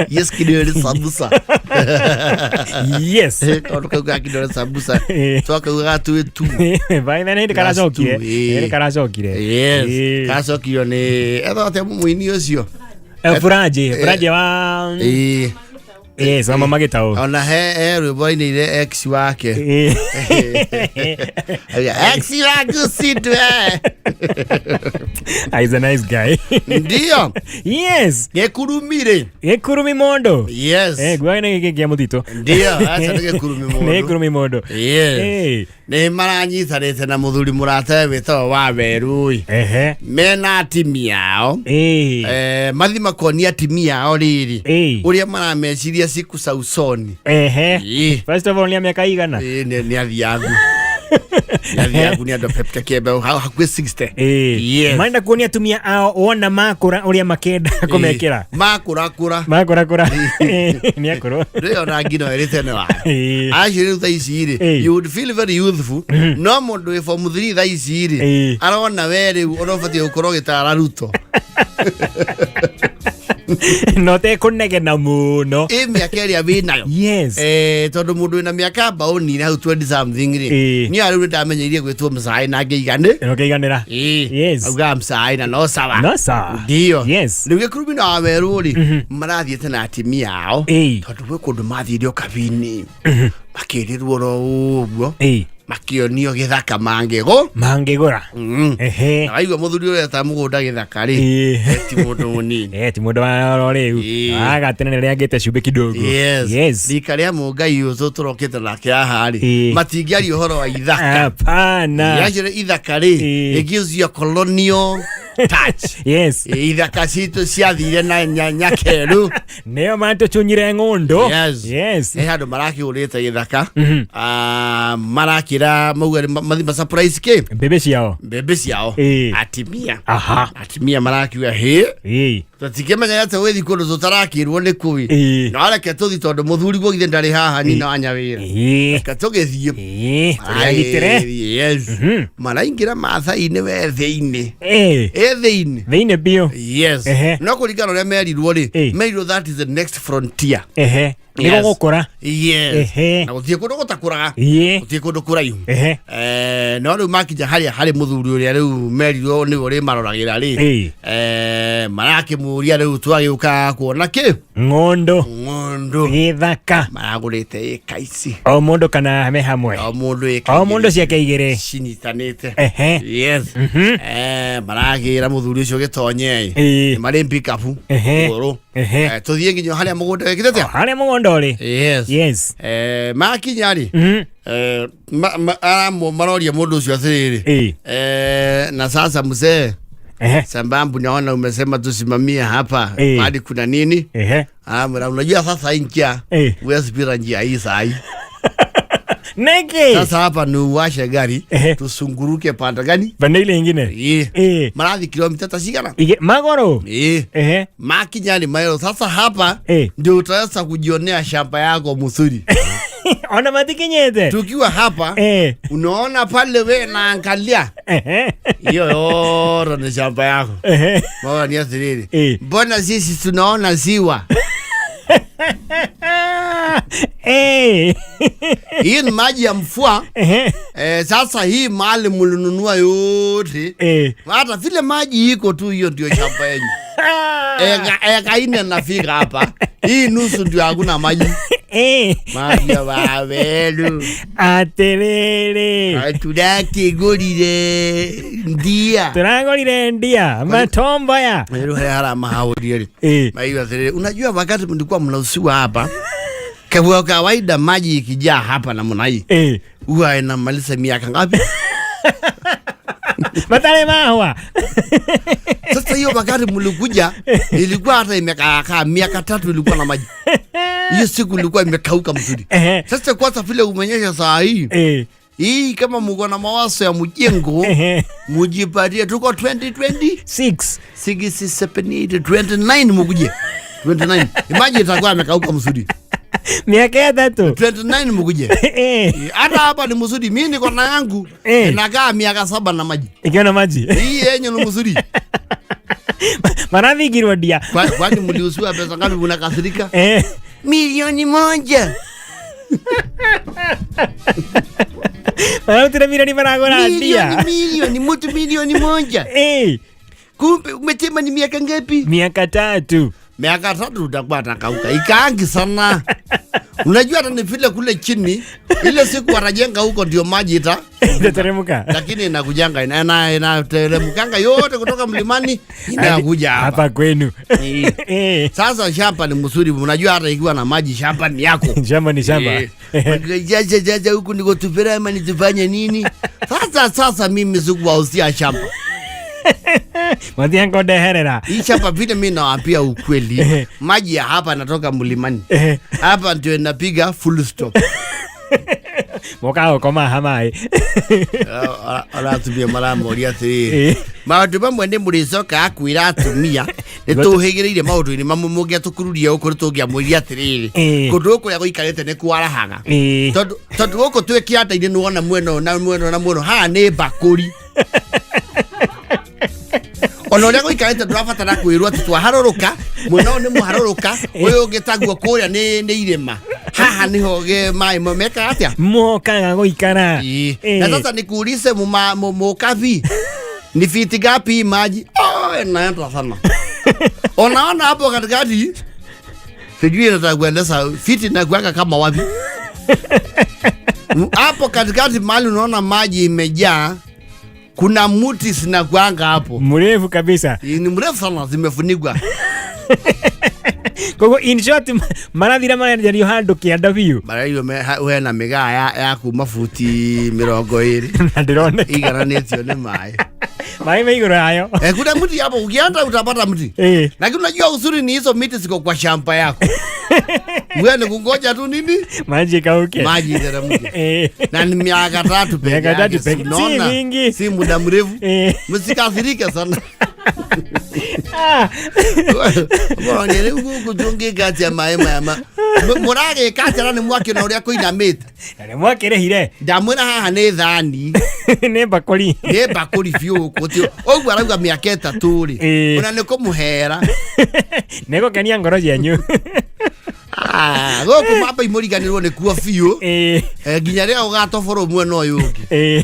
Yes, kidole sambusa. Yes. Kwa kidole sambusa. Toka ugatu tu. Vai na ndi karacokie. Ndi karacokire. Yes. Karacokio ni ethote muini ucio. Furaje wa yes, mama Gitau. Ona he rwimbo-ini ile ex wake. Ex wake sidwe. He's a nice guy. Ndio. Yes. Gekurumi mondo. Yes. Gwaina gege mutito. Ndio, acha gekurumi mondo. Gekurumi mondo. Yes. Ni maranyitanite na muthuri murate wito wa Werui. Mena atimia yao. Mathima konia atimia yao riri. Uria marameciria siku za usoni. First of all ni miaka igana. Ni athiagu. Athiagu ni ando pepte kebe hakwe 60. Yes. Maenda kuonia atumia ao ona makura uria makenda kumekira. Makura. Ni akoro. Reo na ngino eritene wa. Ashiri thaiciri. You would feel very youthful. No mundu we form 3 thaiciri. Arona were onofati ukoro gitara Ruto. No te kunegena muno. Miaka ria winayo. Yes. Tondu mundu ina miaka baoni na 20 something ri. Ni ari ndamenyeire gwitwo msai na ngeigane. Nokeiganira. Yes. Auga msai na no sawa. No sawa. Ndio. Yes. Riu gekurumi na Weru ri. Marathiete na atimia ao. Tondu gwe kundu mathirio kabini. Makirirwo ro uguo. Makionio githaka mangigura. Na aigua muthuri uria ta mugunda githaka ri. Ti mundu munini. Ti mundu wa riu. Agatenene ria ngite cumbi kidogo. Yes. Likaria mungai uzo turokete nake aha ri. Matingiari uhoro wa ithaka. Hapana. Yajire ithaka ri. It gives you a colonial touch. Yes. Ithaka citu ciathire na nyakeru. Neo mantu chunyire ngondo. Yes. Handu maraki urite githaka. Marakira mauga mathima surprise ke. Bebe ciao. Atimia. Atimia marakiuga he. Tatikemenya yate wethi kundu tutarakirwo ni kuwi. No areke tuthi tondu muthuri gwo githe ndari haha ni na anyawira. Reke tugithie. Turagitire. Yes. Maraingira Maathai-ini we thiini. Thiini bio. Yes. No kuringana uria merirwo ri. Merirwo that is the next frontier. Nigo gukura. Yes. Na guthie kundu gutakuraga. Guthie kundu kuraihu. No riu makija hari muthuri uria riu merirwo ni uri maroragira ri. Marakimuria riu twagiuka kuona ki ngondo githaka maragurite ikaisi o mundu kana me hamwe o mundu ciake igire cinyitanite. Yes. Maragira muthuri ucio gitonye mari pick up uru tuthie nginyo haria mugunda wikite haria mugunda uri. Yes. Makinya ri maroria mundu ucio athiriri na sasa mzee Sambambu naona umesema tusimamia hapa. Hadi kuna nini? Unajua sasa inkia. Uwezi pira njia hii sahi. Neke. Sasa hapa ni uwashe gari. Tusunguruke panda gani? Panda ile ingine. Maradhi kilomita tasigana. Magoro. Makinyani mailo. Sasa hapa ndio utaweza kujionea shamba yako mzuri. Ona matikinyete. Tukiwa hapa unaona pale we na angalia. Hiyo yoro ni shamba yako. Mbona ni athiriri. Mbona sisi tunaona ziwa. Hii ni maji ya mvua. Sasa hii mali mlinunua yote. Hata vile maji iko tu, hiyo ndio shamba yenu. Eka ine nafika hapa. Hii nusu ndio hakuna maji. Maji ya Wawelu. Aterere. Turakigurire ndia. Turagurire ndia. Matomba ya. Hara mahauri. Maiwa aterere. Unajua wakati mlikuwa mnausiwa hapa, kwa kawaida maji ikijaa hapa na mnai. Huwa inamaliza miaka ngapi? Matale mahwa. Sasa hiyo wakati mlikuja ilikuwa hata imekaa miaka 3 ilikuwa na maji. Hiyo siku ilikuwa imekauka mzuri. Sasa kwanza vile umenyesha saa hii. Hii kama mko na mawazo ya mjengo, mujipatie tuko 2026 6 7 8 29 mkuje. 29. Imagine itakuwa imekauka mzuri. Miaka ya 3 29 mkuje. Hata hapa ni mzuri. Mimi niko na yangu inakaa miaka 7 na maji. Ikiwa na maji. Hii yenye ni mzuri. Marathigirwo ndia. Kwani mliuziwa pesa ngapi mnakasirika? Milioni 1. Tuna milioni maragora ndia. Milioni mtu milioni 1. Kumbe umetema ni miaka ngapi? Miaka 3. Miaka 3 utakuwa nakauka. Ikaangi sana. Unajua hata ni vile kule chini ile siku wanajenga huko ndio maji itateremka. Lakini inakujanga inateremkanga yote kutoka mlimani inakuja hapa kwenu. Sasa shamba ni mzuri, unajua hata ikiwa na maji shamba ni yako. Shamba ni shamba. Jaja huku niko tupera ama nitufanye nini? Sasa mimi sikuwausia shamba. Matiango deherera. Hii shamba vile mimi nawaambia ukweli. Maji ya hapa natoka mlimani. Hapa ndio inapiga full stop. Moka koma hamai. Ala tubia mara moria tiri. Maundu mamwe ni muricoka akwira atumia nituhigireire maundu ni mamugia tukururia uko tugia mwiri atiriri. Kundu uko ya guikarite ni kwarahaga. Tondu uko twiki ata ine nuona mweno na mweno ha ni bakuri. Ono uria guikarite ndurabatara kwirwa twaharoroka muno ni muharoroka uyu ngitagwo kuria ni irima haha niho ge mai momeka atia mokaga guikara. Na sasa nikuulize mukavi ni fiti gapi maji? Naenda sana. Unaona hapo katikati sijui nitakueleza fiti na kuweka kama wapi. Hapo katikati mahali unaona maji imejaa, kuna muti zinakuanga hapo. Mrefu kabisa. Ni mrefu sana, zimefunikwa. Kogo in short marathira marenjario handu kianda biu. Marathiro we na migaa ya kuma futi 20. Na ndirone igaranitio ni mai. Mai meiguru hayo. Kuna mti hapo ukienda utapata mti. Lakini unajua uzuri ni hizo miti ziko kwa shamba yako. Wewe ni kungoja tu nini? Maji kauke. Maji iteremke. Na ni miaka 3 pekee. Miaka 3 pekee. Si mingi. Si muda mrefu. Msikasirike sana. Mbona ni huko tunge kati ya maema ya murage kati rani mwake na uria kuinamite. Ni mwake rehire. Ndamwira haha ni thani. Ni bakuri. Ni bakuri fiu kutio. Ogwa arauga miaka 3 ri. Ona ni kumuhera. Nego kania ngoro yanyu. Goko mapa imuriganirwo ni kuo fiu. Nginya ria ugatoboro mwena uyu ungi.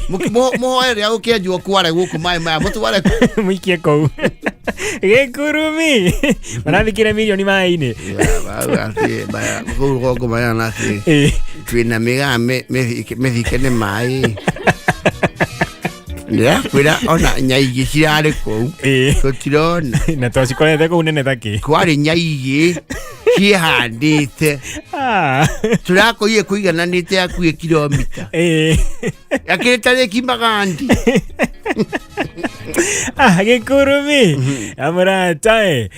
Muhoere ya ukienjwo kware guku mai maya mutware muikie kou. Gekurumi. Marathikire milioni mai-ini. Baya guko maya nasi. Twina miga methike ni mai. Ndia kwira ona nyaigi cirari kou. Tutirona. Na twasikorete kou nene thaki. Kwari nyaigi cihandite. Turakoie kuigananite akuye kilomita. Akireta kimagandi. Gekurumi. Amurata.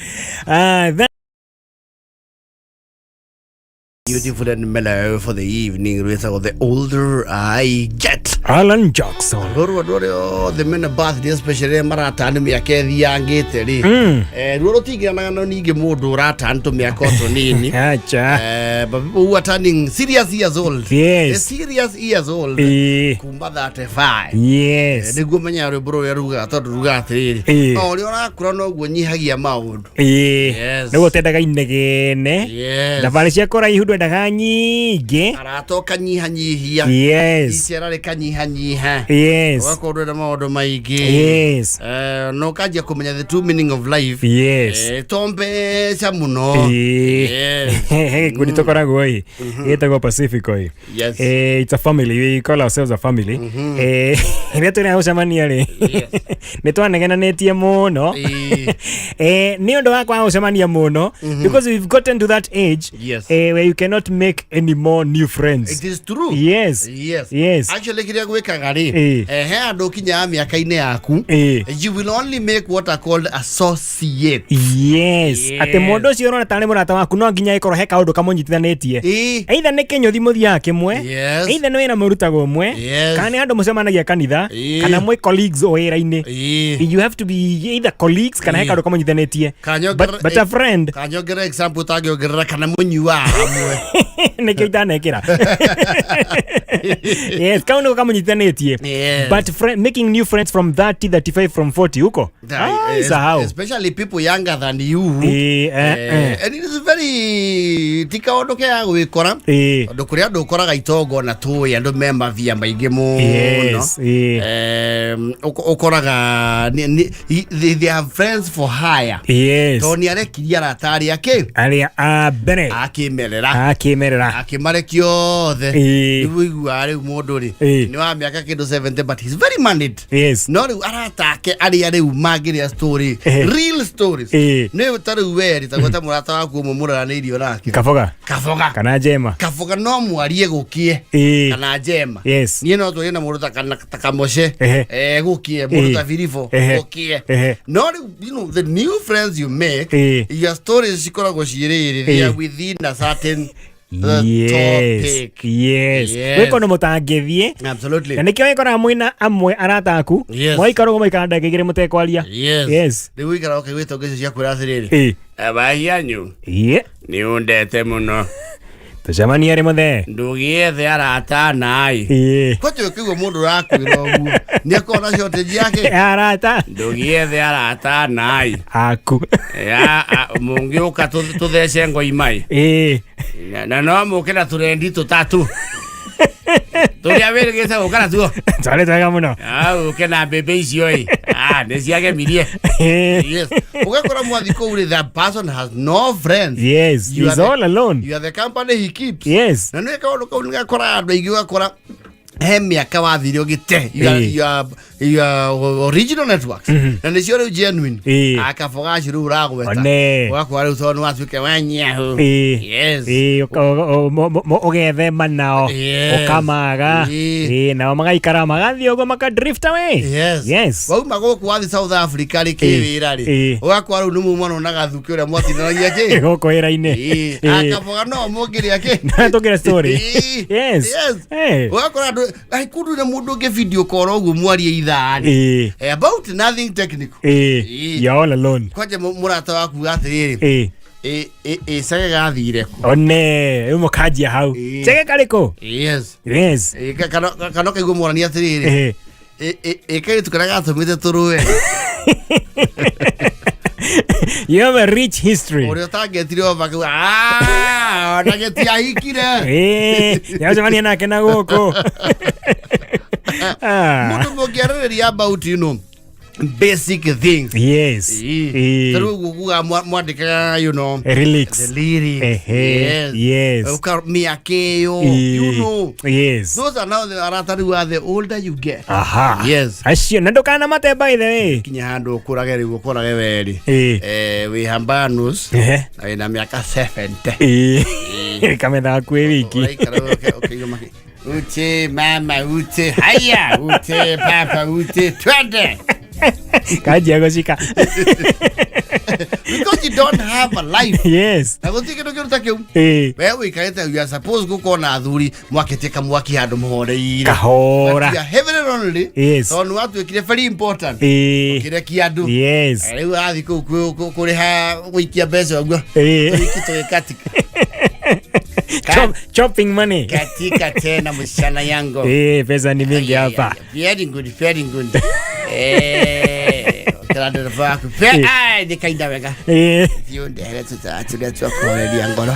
Beautiful and mellow for the evening with the older I get. Alan Jackson. Roro the men birthday especially marata ni miaka thiangite ri. Roro tigana no ninge mundu rata nto miaka to nini. Acha. But people who are turning serious years old. Yes. Serious years old. Kumba 35. Yes. Niguo menya ri bro yaruga tondu ruga atiri. No ri ora kura no guo nyihagia maundu. Yes. Niguo tendaga inegene. Yes. Thabari cia kora ihudu ndaga nyingi. Aratoka nyihanyihia. Yes. Iciara reka nyihanyiha. Yes. Wakorwo na maundu maingi. Yes. No kajia kumenya the true meaning of life. Yes. Tombe cha muno. Yes. Kuni tokoragwo i. Etagwo Pacific oi. Yes. It's a family. We call ourselves a family. Ria tuna ucemania ri. Ni twanegenanetie muno. Ni undu wa kwa ucemania muno because we've gotten to that age where you cannot make any more new friends. It is true. Yes. Yes. Yes. Actually kiria gwikaga ri. He andu kinya miaka-ini yaku. You will only make what are called associates. Yes. Ate mundu cio urona tani murata waku no nginya ikoro he kaundu kamunyitithania manyithanetie either ne kenyo thimu thia kimwe either no ina murutago mwe kana andu mucemanagia kanitha kana mwe colleagues o wira-ini you have to be either colleagues kana heka ndo manyithanetie but a friend kanyogera example tagiongerera kana munyua hamwe nekyo itanekira yes kauno kama manyithanetie but making new friends from 30 35 from 40 huko especially people younger than you and it is very tikaondoke ya gwikora ndo kuria ndo koraga itogo na tu ya ndo member via maingi muno ukoraga they have friends for hire toni arekiria ratari yake aria bene akimerera akimarekio igua ari mundu ri ni wa miaka kindu 70 but he's very minded no aratake ari magiria story real stories ne taru weri tagota murata waku mumurana ni irio nake kafoga kana jema kafoga no mwarie gukie kana jema ni no to na muruta kana takamoshe gukie muruta virifo gukie no you know the new friends you make your stories sikoragwo ciiriri they are within a certain topic weko no mutangithie absolutely na nikyo ikora mwina amwe arataku mwaikaro maikanda kigire mutekwaria ni wikara okay wito ngece cia kwira thiriri abahianyu ni undete muno tucemania ri muthe ndugiethe arata nai kwacho kigwo mundu rakwira uguo ni akona shortage yake arata ndugiethe arata nai aku ya mungi uka tuthece ngo imai na no mukira turendi tutatu turia werigete ukara tuo tare tega muno ukena bebe icio ne ciage mirie yes ugakora mwathiko uri the person has no friends he's all alone you are the company he keeps na no eka kora andu ingi ugakora he miaka wathire ugite you are original networks na ni cio genuine akafoga ciru uragweta wakwa riu tonu watuke wanyahu ugethe manao ukamaga nao magaikara magathie ugo maka drift away wauma guku wathi South Africa ri kiwira ri wakwa riu numu mwana na gathuki uria mwatinagia ki guko wira-ini akafoga no mugiri ake na tukire story wakwa ai kundu na mundu ge video call ugu mwari ithani about nothing technical you all alone kwaje murata waku atiriri sage gathire one umukajia hau sage kariko kana kaigwo murani atiriri kai tukara gatumite turuwe you have a rich history ori otagetire ovaku ona getia hikire yajamani nake na goko mundu mugiaririria about you know basic things taru guga mwandikaga you know relics the lyrics uka miakeyo you know those are now the aratari are the older you get ashio ndokana mate by the way kinya handu kurage riu kurage weri we hambanus na miaka 70 kamera kwe wiki okay ute mama ute haya ute papa ute twende kaji goshika because you don't have a life na gutike ndo kirutake wewe ikaita you are supposed go na athuri mwaketeka mwaki handu muhoreire kahora you are heavily lonely so no watu kire very important kire kiandu riu athi kuriha wikia mbeca guo ikito katika chopping money katika tena mshana yangu pesa ni mingi hapa very good Karada vaku de kaida wega yonde hele tutakore ngoro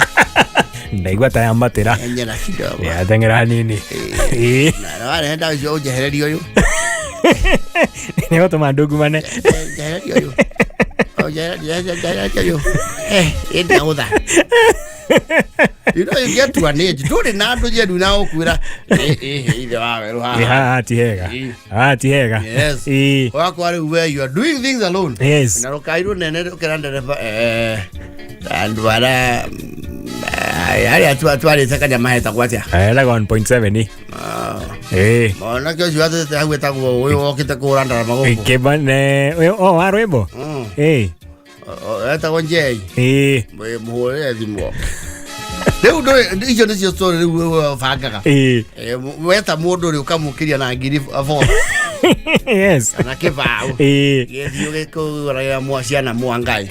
ndaigwa tayambatira nyera kidogo tengera nini na wale nda uje heleli uyu ni watu mandugu mane heleli uyu heleli enda uda you know you get to an age dole na ndo je duna okwira ile wawe ruha ati hega wako wale where you are doing things alone na rokairo nene keranda and wala yale atwale takanya maheta kwatia la 1.7 mona kyo jwate tagweta go wewe okita kuranda magogo kebane arwebo eta konje mwe muhore thimo Leo ndo hiyo ndio story leo fagaga. Weta modo leo kama ukiria na ngiri avo. Yes. Na kebao. Yeye ko raya mwashia na mwangai.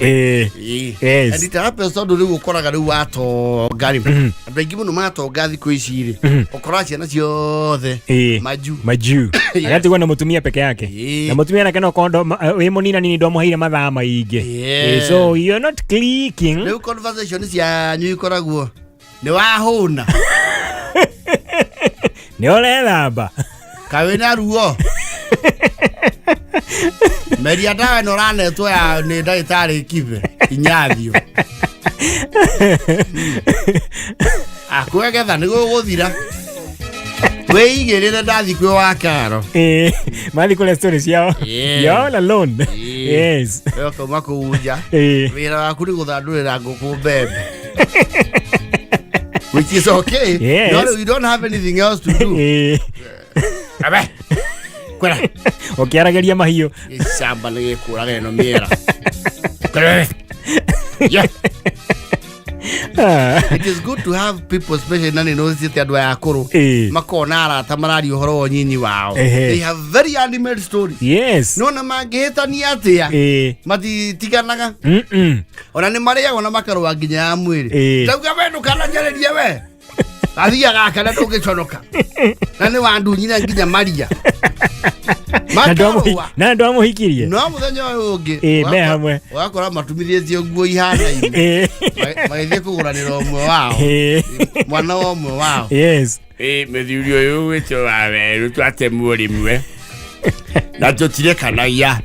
Yes. Andi tarape story leo ukoraga leo ato gari. Abengi muno mato gathi kwishire. Ukorachi na ciothe. Maju. Agati wana mutumia peke yake. Na mutumia na kana kondo we munina nini ndo muhire mathaa maingi. So you're not clicking. Leo conversation cia nyu ikoragwo. Ni wahuna. Ni olelamba. Kawena ruo. Meria dawa no rane to ya ni ndagitari kibe inyathio. Akwegetha ni guthira. We igirire ndathi kwe wa karo. Mali kule stories yao. You're all alone. Yes. Weko mako uja. Wira waku ni guthandurira nguku bebe. Which is okay. Yes. No, you don't have anything else to do. Abe. Kwera. Okiarageria mahio. Isamba le kurage no miera. Kwera. Yeah. It is good to have people, especially nani no sisi adwa ya koro. Makona ara tamarari uhoro nyinyi wao. They have very animated stories. Yes. No na mageta ni atia. Mati tiganaga. Ona ni maria ona makaro waginya mwiri. Tauga wendu kana ngereria we. Athia gaka na ndugiconoka. Na ni wandu nyina nginya maria. Na ndo amuhikirie. No muthenya ungi. Me hamwe. Wakora matumithie nguo ihana ine. Maithie kuguranira omwe wao. Mwana omwe wao. Yes. Methiuri uyu wicho wawe twate muri mwe. Na tutire kana ya.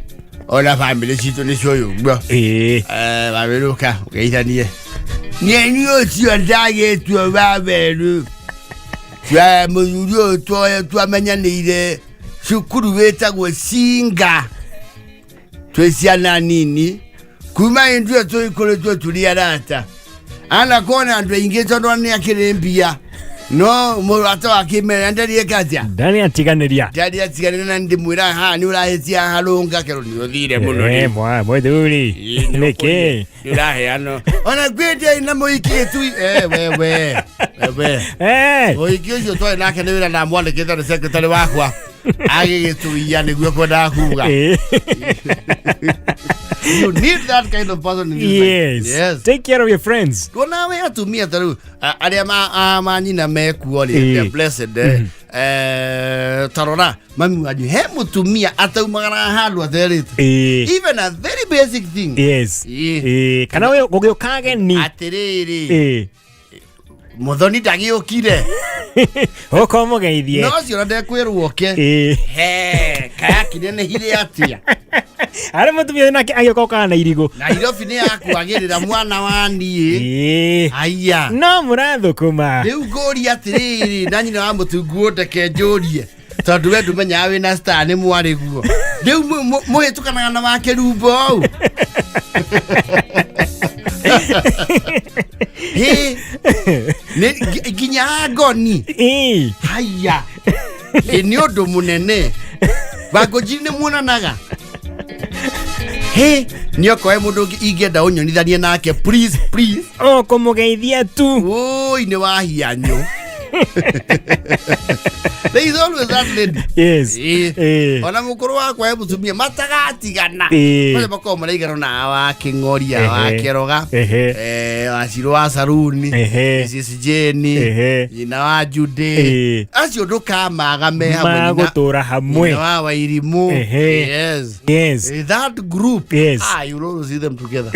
Ona family citu ni coyo gbo. Baberuka geithanie. Nyeni ocio ndage tu baberu. Twa muthuri to twamenyanire. Shukuru wetagwo Singa. Twesiana nini? Kuma ndio twikoletwe tulia data. Ana kona ndo ingeto ndo ni akirembia. No murata wakimera ndari ekatia. Ndani atiganiria. Ndari atiganiria ndi mwira ha ni urahetia halonga kero ni othire muno ni. Mwithuri. Neke. Urahe ano. Ona gwete ina moiki tu wewe. Moiki ucio to nake ni wira na mwande kitha secretary wakwa. Agigituia niguo kwenda kuga. You need that kind of person in your life. Yes. Take care of your friends. Kona we atumia taru aria manyina mekuo ni blessed tarora mami waju he mutumia ataumagara handu atherite. Even a very basic thing. Yes. Kana we gugiukage ni atiriri. Muthoni ndagiukire. Oko mugeithie. No cio ndekwirwo ke. Kaya kinene hire atia. Are mutumia nake agikoka na irigo. Na irofi ni akuagirira mwana wani. Aya. No murathukuma. Riu gori atiriri na nyina wa mutungu ndeke njurie. Tondu we ndumenya we na star ni mwariguo. Riu muhitukanaga na wake rumbo. Ne ginya goni. Haya. Ni odo munene. Bagojine munanaga. Nioko e mundu ingenda unyonithanie nake please. Kumugeithia tu. Oi ni wahianyo. There is always that lady. Yes. Ona mukuru wakwa e mutumia matagatigana. Kole bako maraigana na wa kingoria wa keroga. Asiro wa saruni. Mrs Jenny. Ina wa Jude. Acio ndukamaga me hamwe na gutura hamwe. Ina wa Wairimu. Yes. That group. Yes. You always see them together.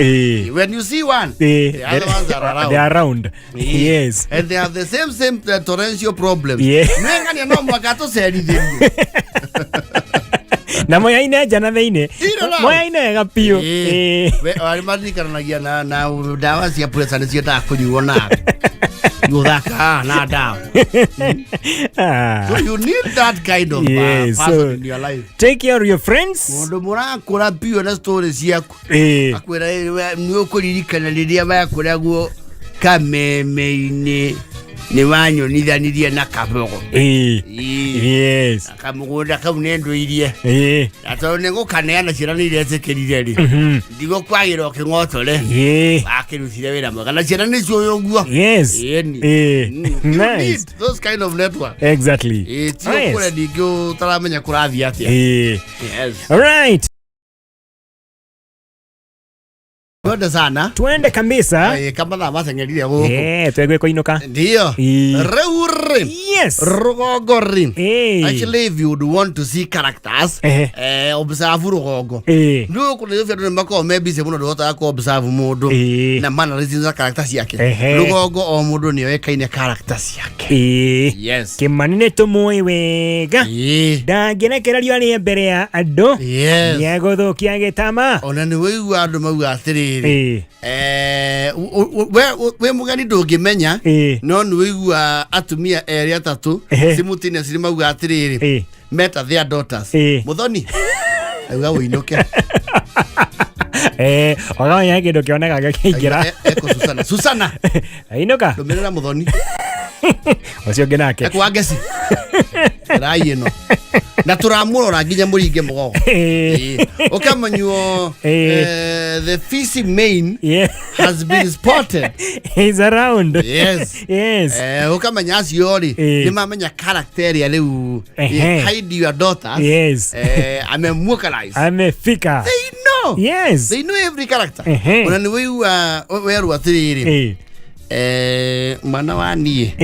When you see one, the other ones are around. They are around. Yes. And they have the same torrential problems. Mwengania no mwakato serithirio. Na moya ine jana theine. Moya ine gapio. We ari mathikanagia na dawa cia pressure cia ndakunyuo na. Yuthaka na dawa. So you need that kind of person in your life. Take care of your friends. Mundu murakura pio na stories yaku. Akwira ni ukuririkana riria bakuria guo kameme-ini ni wanyo nithanirie na kabogo yes akamugunda kau nendo irie ato nengo kaneana cirani irie tekirire ri ndigo kwagira okingotore akirutire wira mwega na cirani cio yoguo yes nice those kind of network exactly tio kule ndigio taramenya kurathia atia yes all right. Twende sana. Twende kabisa. Kama na masengeria huko. Twegwe kuinuka. Ndio. Reure. Yes. Rugogorin. Actually, if you would want to see characters, observe rugogo. Ndio kuna hiyo vitu mbako maybe se muno dota ko observe mudo. Na mana reason characters yake. Rugogo o mudo ni weka ine characters yake. Yes. Kimanine to moyo wega. Ndangena kerario ani mbere ya ando. Yes. Yagothokia gitama. Ona ni wewe andu mau atiri. We mugani ndungimenya no ni wigua atumia eri atatu simutine ciri mauga atiriri meta their daughters muthoni auga uinoke oga yake ndo kioneka gakingira eko Susana ainoka ndomerera muthoni ocio ngenake ekwa ngeci rai ino na turamurora nginya muringe mugogo ukamanyuo the fisi main has been spotted. He's around. Yes ukamanya aciori ni mamenya character ya leu hide your daughters amemwokalize amefika they know they know every character ona ni weru atiriri mwana wani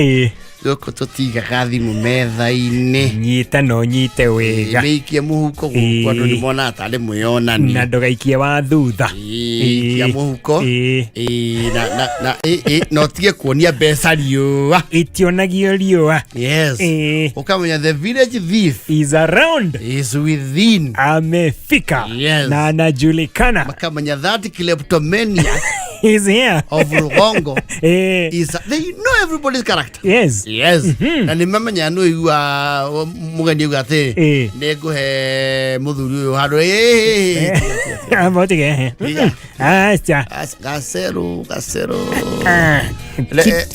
Yoko totiga gathi mu metha-ini nyita no nyite wega ikie muhuko gukwa ndo nimona atale muyonani na ndogaikie wa thutha ya muhuko no tie kuonia mbeca riua itionagio riua yes ukamenya the village thief is around is within amefika na anajulikana makamenya that kleptomania is here of Rugongo is they know everybody's character yes na nimamenya no igua mugani ugate neguhe muthuri uyu haro amotige gasero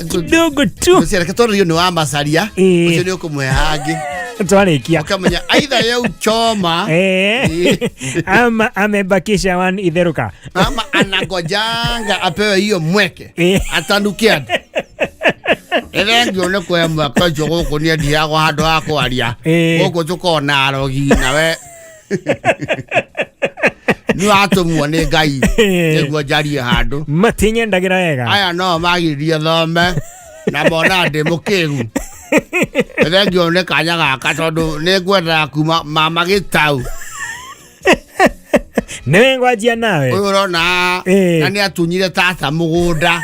kidogo tu sera katori yo no amasaria ucio ni ukumuhe hangi twarikia ukamenya either ya uchoma ama amebakisha wan itheruka ama anagojanga apewe hiyo mweke atanukia ngone kwa mwaka jogo kunia ndiago hando hako aria goko tukona arogi nawe ni atumwo ngai niguo njari hando matinye ndagira wega aya no magirie thome na mona ndi mukiru ngone kanya gaka tondu ningwenda kuma mama gitau newe ngwajia nawe uyu rona na ni atunyire tata mugunda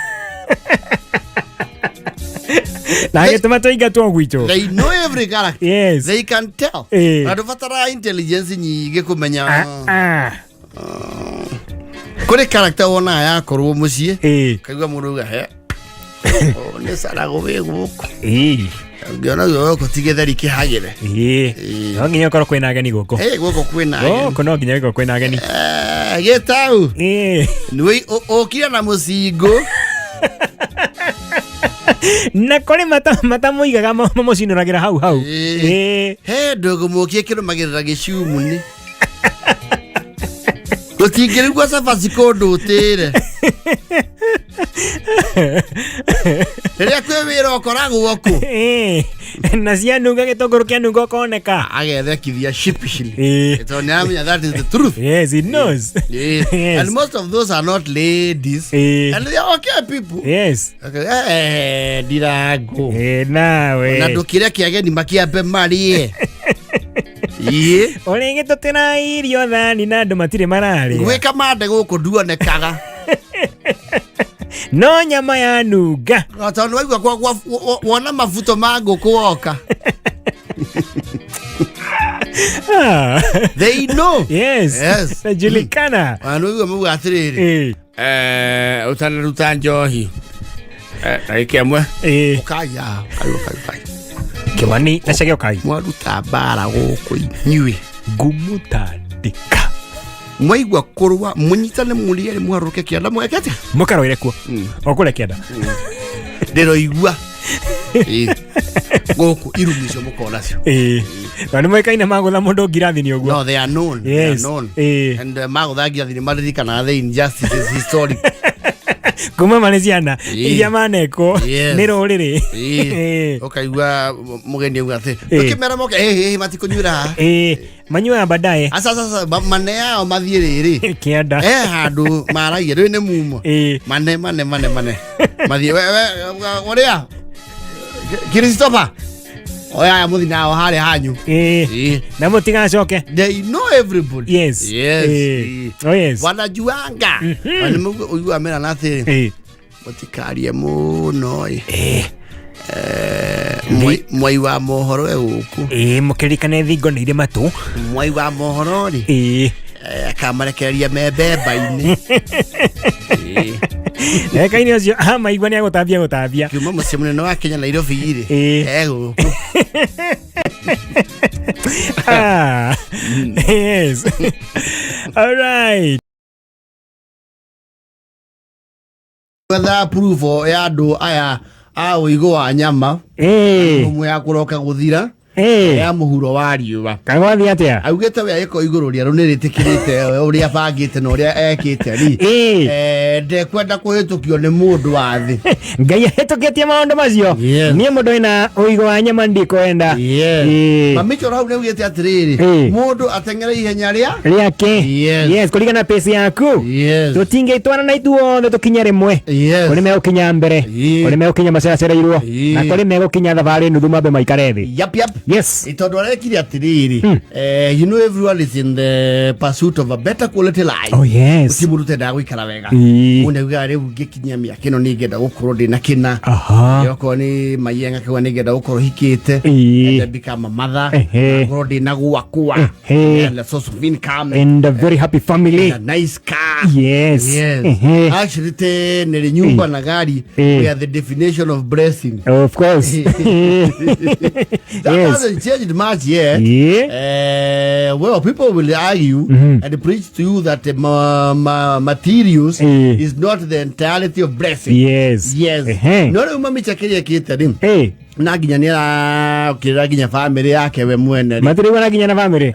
Like tomato igato gwito. They know every character. Yes. They can tell. Adufatara intelligence nyige kumenya. Kore character wona ya korwo mucie. Kaigwa mundu ga he. Ne sara go be guko. Ngiona yo ko tigetheri kihagire. No nginya korwo kwina ageni guko. Guko kwina ageni. Guko no nginya guko kwina ageni. Getau. Nui okira na musingo. Na kore mata muigaga mucinuragira hau he ndogo mukie kiro magirira gicumu ni gutingiri gwa sabaci kondu utire ria kwe wira okoragwo ku na cianunga gitongoro kianunga koneka agethekithia shipishly so now that is the truth yes it knows and most of those are not ladies and they are okay people dirago nawe na ndukire kiageni makiambe marie Olinge totena irio thani na andu matire marari gwika mande guku nduonekaga no nyama ya nunga tondu waigua kwa wona mafuto ma nguku woka they know yes julikana anu igua muga atiriri utanaruta njohi taiki amwe ukaya kiwani na shagio kai mwaruta bara guku inyui gumutandika mwaigua kurwa munyitane muliere mwaruke kianda mwekete mukaroire kuo okule kianda ndero igua Goku irumisho mukona cio. Wani mwekaine magutha mundu ngirathi ni uguo. No, they are known. Yes. They are known. And magutha ngirathi ni maririkana the injustices historic. Kuma Malaysiana iria maneko ni ruriri. Ukaigua mugeni uga ati ukimera moke matikunyura. Manyua baadaye. Sasa mane yao mathie riri. Kianda. Handu maragia rĩu nĩ mumo. Mane. Mathie oria. Christopher. Oya muthi nao harĩa hanyu. Na mutigacoke. They know everybody. Yes. Oh yes. Wanajuanga. Wani uigua mera nathi. Mutikarie muno. Mwai wa mohoro guku. Mukirikane thingo nĩ irĩ matu. Mwai wa mohoro ri. Akamarekereria mebemba-inĩ. Kaini ucio maigua nĩ agũtambia. Kiuma mũciĩ mũnene wa Kenya Nairobi rĩ. Guku. Yes. All right. Whether approval ya andũ aya a ũigo wa nyama. Ũmwe ya kũroka gũthira. Ya muhuro wa riũa. Kagwathi atia? Augĩte we eko igũrũ rĩa nĩ rĩtĩkĩrĩte ũrĩa bangĩte na ũrĩa ekĩte ri. Ndekwenda kũhĩtũkio nĩ mũndũ wa thĩ. Ngai ahĩtũkĩtie maũndũ macio. Niĩ mũndũ wĩna ũigo wa nyama ndikwenda. Mamicho hau nĩaugĩte atĩrĩrĩ. Mũndũ ateng'ere ihenya rĩake. Yes, kũringana pace yaku. Tũtingĩtwana na ithuothe tũkinye rĩmwe. Kũrĩ megũkinya mbere. Kũrĩ megũkinya maceracereirwo. Na kũrĩ megũkinya thabarĩ nuthu mambe maikare thĩ. Yep. Yes. Itondo arekire atiriri. You know everyone is in the pursuit of a better quality life. Oh yes. Utimurute nda gwikara wega. Mune uga riu ngikinyia miaka ino ningenda gukorwo ndina kina. Yoko ni mayenga kwa ningenda gukorwo hikite. And become a mother. Gukorwo ndina gwakwa. And a source of income. And a very happy family. And a nice car. Yes. Actually te nere nyumba na gari. We are the definition of blessing. Of course. Yes. Hasn't changed much yet. Well, people will argue and preach to you that materials is not the entirety of blessing. Yes. No rĩu mami chakeria kĩte rĩ. Na nginya nĩara kĩrĩra nginya family yake we mwene rĩ. Matĩrĩgwo na nginya na family.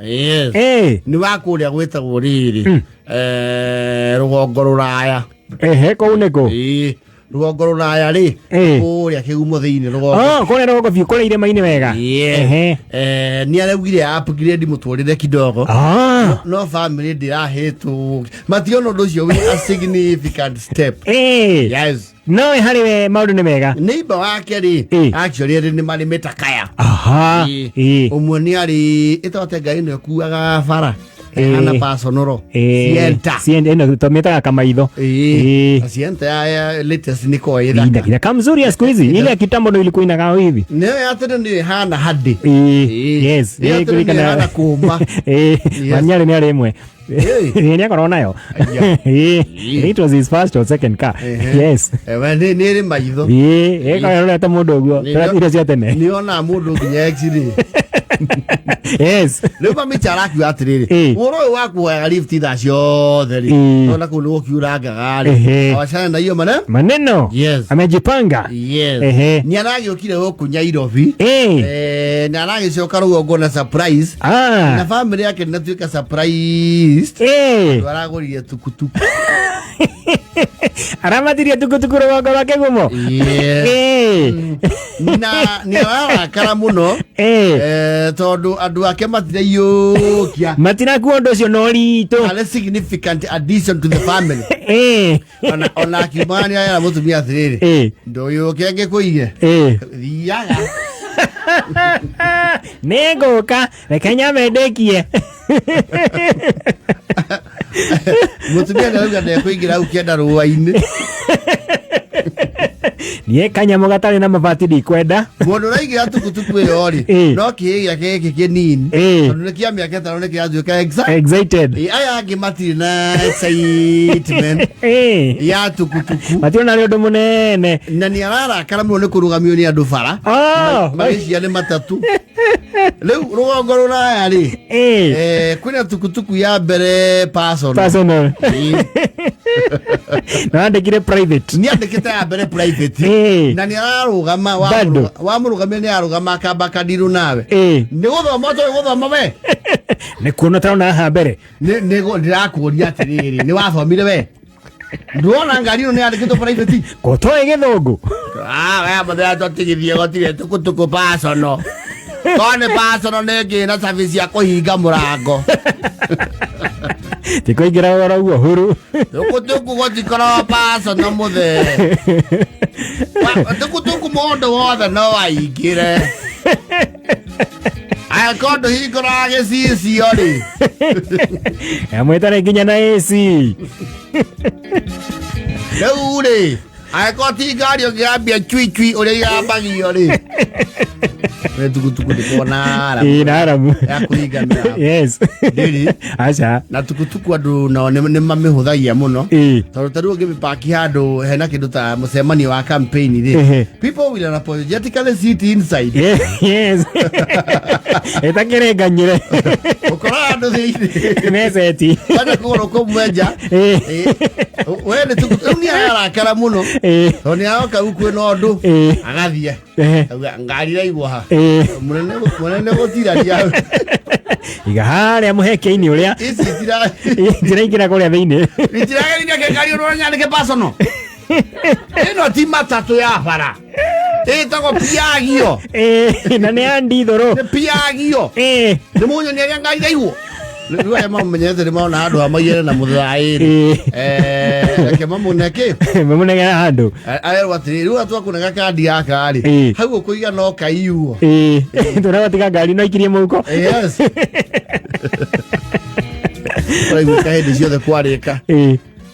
Nĩ wa kũrĩa gwĩtagwo rĩrĩ. Rũgongo rũraya. Kũu nĩkũ? Rũgongo rũraya rĩ. Kũrĩa kĩgumo thĩinĩ rũgongo. Kũrĩa rũgongo biũ kũrĩa irĩma-inĩ wega. Nĩaraugire upgrade mũtũrĩre kidogo. No family ndĩrahetwo. Mationa ũndũ ũcio wĩ a significant step. Yes. No harĩ we maũndũ nĩ mega. Neighbor wake rĩ. Actually nĩ marĩmĩta kaya. Ũmwe nĩ arĩ ĩtote ngari ĩno ĩkuaga bara. Ana personal. Sienta ino tumetaga kama hizo. Sienta ya latest niko ida. Ina kama mzuri ya siku hizi. Ile kitambo ndio ilikuwa inakaa hivi. Ne hata ndio hana hadi. Yes. Ile hana kuuma. Manyale ni alemwe. Ni akona nayo. It was his first or second car. Yes. Wende ni maitho. Kwa yule hata mundu guo. Ile cia tene. Niona mundu nginya accident. Yes. Leo mami charaki atiriri. Uro waku wa lift tha ciothe ri. Ona ku nuo kiuranga gari. Awachana na hiyo maneno. Yes. Amejipanga. Yes. Ni anagiokire guku Nyairobi. Na anagicoka rugongo na surprise. Na family yake natuika surprise. Waraguriye tukutuku. Aramatiria tukutuku rugongo rwake gumo. Ni arakara muno. Tondu andu ake matiraiyukia. Matirakuo ũndũ ũcio no ritũ. A significant addition to the family. Ona kimani aya mutumia atiriri. Ndoyuke ngĩkũige. Thiaga. Nĩngũka reke nyame ndekie. Mutumia ndarauga ndekũingĩra hau kĩenda rũa-inĩ. Niĩ kanyamũ gatarĩ na mabati ndikwenda. Mũndũ ũraigĩra tukutuku ĩyo rĩ, no kĩhĩa gĩkĩ kĩnini. Tondũ nĩ kĩa mĩaka ĩtano nĩ kĩratuĩka excited. Aya angĩ matirĩ na excitement ya tukutuku. Mationa nĩ ũndũ mũnene. Na nĩ ararakara mũno nĩ kũrũgamio nĩ andũ bara. Magĩcia nĩ matatũ. Leu rugongo ruraya ri. Kwina tukutuku ya mbere personal. Na ndekire private. Ni andikite ya mbere private. Na ni ararugama wa murugamia ni arugama akamba kadiru nawe. Ni guthoma to guthoma we. Ni kuona tauna ha mbere. Ni ndirakuria atiriri. Ni wathomire we. Nduona ngari ni andikite private. Gotoe githungu. We muthera totigithie gotire tukutuku personal. Tone personal negi na service ya kuhinga murango. Tiko igira ora uo huru. Tukutuku gotikora personal muthe. Tukutuku mondo wothe no aingire. Aya kondo hingora gicisi ori. Amwetane nginya na AC. Rĩu rĩ agĩkoti ngari ũngĩambia cui ũrĩa igambagio rĩ we tukutuku ndĩkona aramu ya kũhinganĩra. Yes. Ndĩrĩ aca na tukutuku andũ nao nĩ mamĩhũthagia mũno tondũ tarĩu ũngĩmĩpaki handũ hena kĩndũ ta mũcemanio wa campaign rĩ people will unapologetically sit inside. Yes. Ĩtakĩrenganyĩre ũkora andũ thĩinĩ meseti wenda kũgũrũ kũmwe nja we nĩ tukutuku nĩ arakara mũno tondũ nĩ aroka rĩu kwĩna ũndũ agathiĩ ngari ĩraigwo ha mũnene gũtiraria iga harĩa mũheke-inĩ ũrĩa njĩraingĩra kũrĩa thĩinĩ njĩrageria ngari ũrĩa nyandĩke personal ĩno ti matatũ ya bara ĩtagwo piagio na nĩ andithũrũ nĩ piagio nĩ mũnyo nĩ arĩa ngari ĩraigwo rĩu aya mamenyete nĩ maona handũ hamaiyere na mũthaĩri reke mamũneke handũ arerwo atĩrĩrĩ rĩu atwakũnega kandi yaka rĩ hau ũkũiga no kaiyuo tũragatiga ngari no ikirie mũhuko. Yes. Ũraigua hĩndĩ ciothe kwarĩka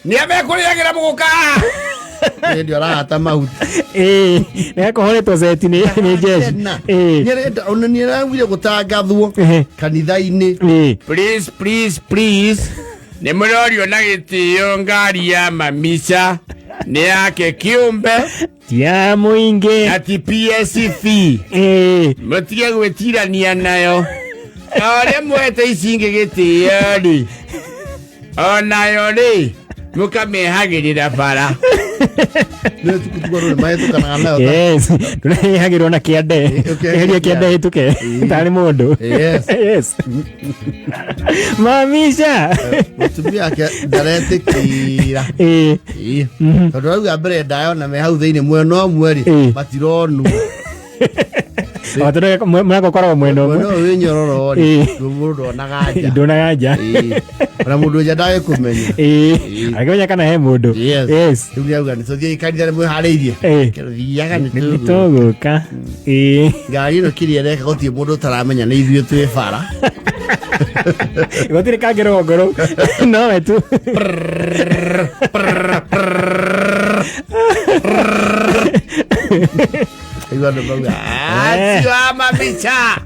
nĩ amekũrĩagĩra mũgũka ndio arahata mahuti nĩekũhoretwo seti nĩ jeshi nĩarenda ona nĩaragwire gũtangathwo kanitha-inĩ please nĩ mũrorio na gĩtĩo ngari ya Mamisha nĩ yake kĩũmbe tia mũingĩ na ti PSV mũtige gwĩtirania nayo ũrĩa mwete ici ingĩ gĩtĩo rĩ onayo rĩ mũkamehagĩrĩra bara. Yes, tunahagĩrwo na kĩande eheria kĩande hĩtũke tarĩ mũndũ. Yes. Mamisha mũtumia wake ndaretĩkĩra tondũ rauga mbere ndayona me hau thĩinĩ mwena ũmwe rĩ matironwo mũrakoragwo mwena ũmwe wĩ nyororo rĩ mũndũ ndonaga nja ona mũndũ nja ndagĩkũmenya akĩmenya kana he mũndũ. Yes. Rĩu nĩauga nĩtũthiĩ kanitha nĩmwĩharĩirie thiaga nĩtũgũka ngari ĩno kĩrĩa ĩreka gũtirĩ mũndũ ũtaramenya nĩ ithuĩ twĩ bara gũtirĩ kangĩ rũgongo rũu nowe tu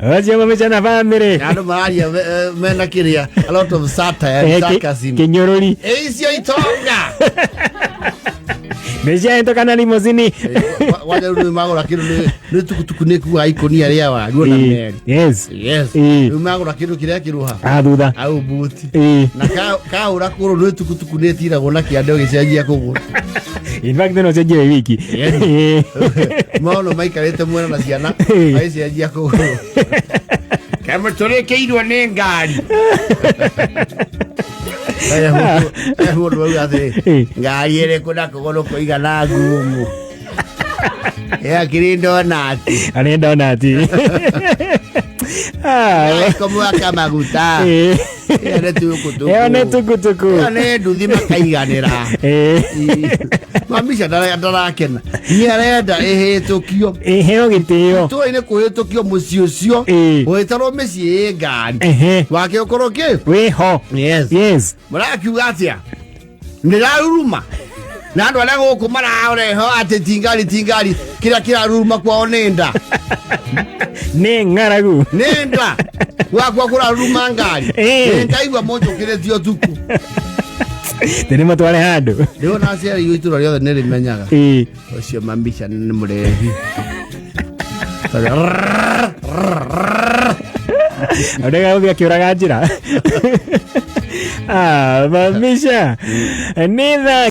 acio Mamisha na family andũ mararia mena kĩrĩa a lot of satire sarcasm kĩnyũrũri icio itonga nĩciahĩtũka na limozini waja rĩu magũra kĩndũ nĩ tukutuku nĩ kuga ikonia rĩa waru na meri. Yes rĩu magũra kĩndũ kĩrĩa kĩruha thutha au buti na kaũra kũrũ nĩ tukutuku nĩ tiragwo na kĩande ũgĩcenjia kũgũra. In fact no cenjire wiki maono maikarĩte mwena na ciana aicenjia kũgũrũ kamũtũrĩkĩirwo nĩ ngari mũndũ wauga atĩrĩ ngari ĩrĩkũ na kũgũrũ kũigana ngumu akĩrĩ ndonati arĩ ndonati komwaka maguta ĩyo nĩ tukutuku ĩyo nĩ nduthi makaiganĩra. Mamisha ndarakena nĩ arenda ĩhĩtũkio ĩheo gĩtĩo tũĩ-inĩ kũhĩtũkio mũciĩ ũcio ũgĩtarwo mĩciĩ ĩ ngari wake ũkorwo kĩ wĩho. Yes. mũrakiuga atĩa ndĩraruruma na andũ arĩa gũkũ marareho atĩ tingari kĩrĩa kĩraruruma kwao nĩ nda nĩ ng'aragu nĩ nda gwakwa kũraruruma ngari nĩndaigua mũnjũkĩrĩtio tuku tene matware handũ ndĩrona aciari itũra rĩothe nĩ rĩmenyaga ũcio Mamisha nĩ mũrehi Odega ugia kiuraga njira. Mamisha. Neither